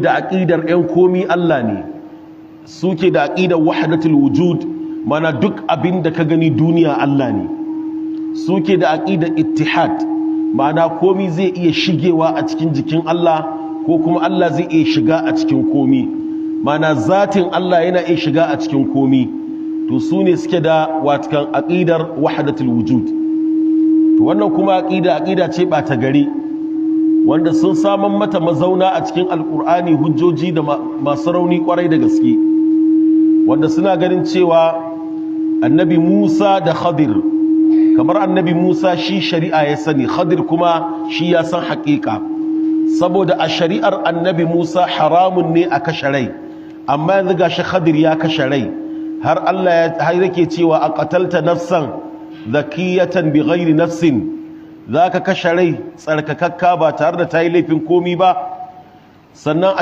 da aqidar ƴan komi Allah ne, suke da aqidar wahdatul wujud, mana duk abin da ka gani duniya Allah ne, suke da aqidar ittihad, mana komi zai iya shigewa a cikin jikin Allah ko kuma Allah zai iya shiga a cikin komi, mana zatin Allah yana iya shiga a cikin komi. To su ne suke da watakan aqidar wahdatul wujud. To wannan kuma aqida ce ba ta gari, wanda sun saman mata mazauna a cikin alkur'ani hujjoji da masu rauni kwarai da gaske, wanda suna ganin cewa annabi Musa da Khadir, kamar annabi Musa shi shari'a ya sani, Khadir kuma shi ya san haƙiƙa, saboda a shari'ar annabi Musa haramun ne a kashe rai, amma yanzu gashi Khadir ya kashe rai, har Allah ya yake cewa a qatalta nafsan zakiyatan bighairi nafsin, za ka kashe rai tsarkakakka ba tare da ta yi laifin komi ba. Sannan